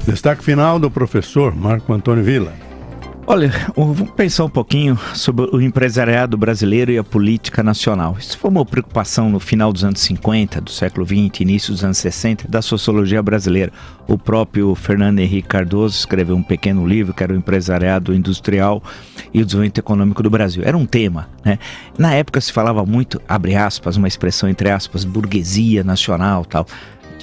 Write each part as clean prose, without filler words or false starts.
Destaque final do professor Marco Antônio Villa. Olha, vamos pensar um pouquinho sobre o empresariado brasileiro e a política nacional. Isso foi uma preocupação no final dos anos 50, do século XX, início dos anos 60, da sociologia brasileira. O próprio Fernando Henrique Cardoso escreveu um pequeno livro que era o Empresariado Industrial e o Desenvolvimento Econômico do Brasil. Era um tema, né? Na época se falava muito, abre aspas, uma expressão entre aspas, burguesia nacional, tal.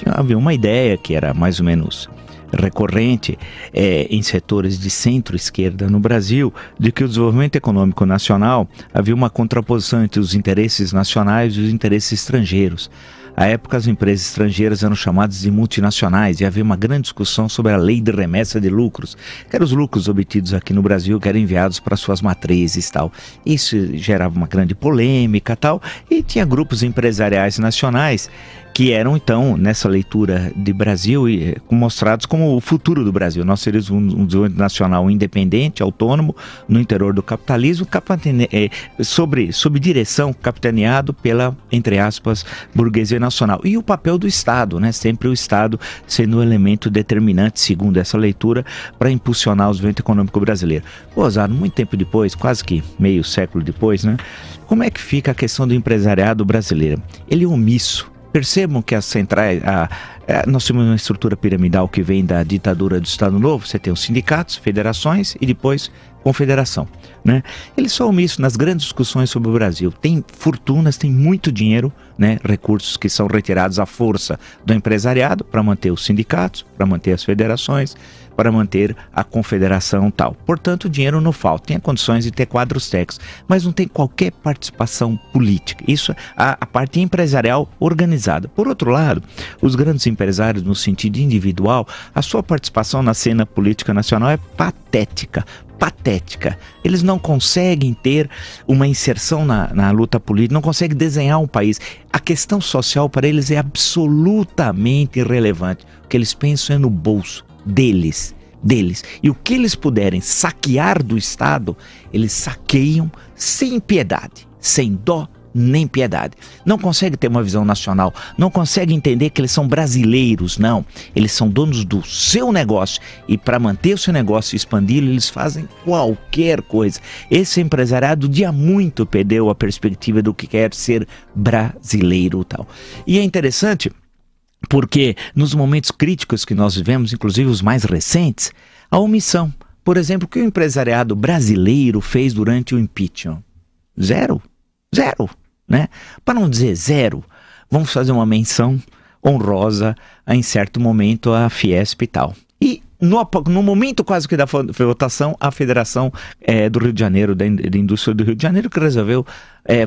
Havia uma ideia que era mais ou menos recorrente em setores de centro-esquerda no Brasil, de que o desenvolvimento econômico nacional havia uma contraposição entre os interesses nacionais e os interesses estrangeiros. À época, as empresas estrangeiras eram chamadas de multinacionais e havia uma grande discussão sobre a lei de remessa de lucros, que eram os lucros obtidos aqui no Brasil, que eram enviados para suas matrizes e tal. Isso gerava uma grande polêmica e tal, e tinha grupos empresariais nacionais que eram, então, nessa leitura de Brasil, mostrados como o futuro do Brasil. Nós seríamos um desenvolvimento nacional independente, autônomo, no interior do capitalismo, sob direção, capitaneado pela, entre aspas, burguesia nacional. E o papel do Estado, né? Sempre o Estado sendo um elemento determinante, segundo essa leitura, para impulsionar o desenvolvimento econômico brasileiro. Gozado, muito tempo depois, quase que meio século depois, né? Como é que fica a questão do empresariado brasileiro? Ele é omisso. Percebam que as centrais, nós temos uma estrutura piramidal que vem da ditadura do Estado Novo. Você tem os sindicatos, federações e depois confederação, né? Eles são omissos nas grandes discussões sobre o Brasil. Tem fortunas, tem muito dinheiro, né? Recursos que são retirados à força do empresariado para manter os sindicatos, para manter as federações, para manter a confederação tal. Portanto, o dinheiro não falta. Tem condições de ter quadros técnicos, mas não tem qualquer participação política. Isso é a parte empresarial organizada. Por outro lado, os grandes empresários, no sentido individual, a sua participação na cena política nacional é patética. Eles não conseguem ter uma inserção na luta política, não conseguem desenhar um país. A questão social para eles é absolutamente irrelevante. O que eles pensam é no bolso deles. E o que eles puderem saquear do Estado, eles saqueiam sem piedade, sem dó nem piedade. Não consegue ter uma visão nacional, não consegue entender que eles são brasileiros, não. Eles são donos do seu negócio e para manter o seu negócio e expandi-lo, eles fazem qualquer coisa. Esse empresariado dia muito perdeu a perspectiva do que quer ser brasileiro tal. E é interessante porque nos momentos críticos que nós vivemos, inclusive os mais recentes, a omissão. Por exemplo, o que o empresariado brasileiro fez durante o impeachment? Zero, né? Para não dizer zero, vamos fazer uma menção honrosa em certo momento à Fiesp e tal. E no momento quase que da votação, a Federação do Rio de Janeiro, da Indústria do Rio de Janeiro, que resolveu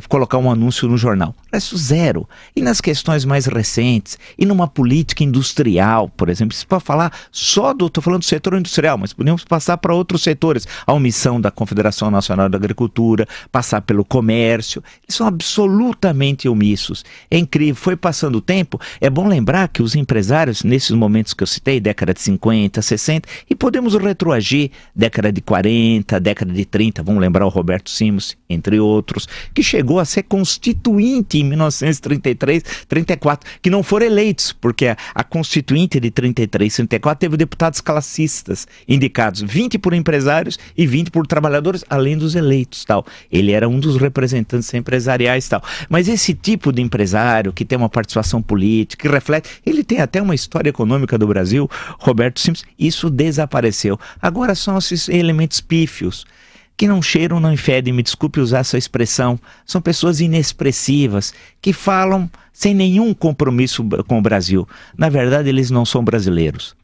colocar um anúncio no jornal. Isso zero. E nas questões mais recentes, e numa política industrial, por exemplo, isso para falar só estou falando do setor industrial, mas podemos passar para outros setores. A omissão da Confederação Nacional da Agricultura, passar pelo comércio, eles são absolutamente omissos. É incrível, foi passando o tempo, é bom lembrar que os empresários, nesses momentos que eu citei, década de 50, 60, e podemos retroagir, década de 40, década de 30, vamos lembrar o Roberto Simons, entre outros, que chegou a ser constituinte em 1933, 34, que não foram eleitos, porque a constituinte de 33, 34 teve deputados classistas indicados, 20 por empresários e 20 por trabalhadores, além dos eleitos, tal. Ele era um dos representantes empresariais, tal. Mas esse tipo de empresário que tem uma participação política, que reflete, ele tem até uma história econômica do Brasil, Roberto Simples, isso desapareceu. Agora são esses elementos pífios, que não cheiram, não fedem, me desculpe usar essa expressão, são pessoas inexpressivas, que falam sem nenhum compromisso com o Brasil. Na verdade, eles não são brasileiros.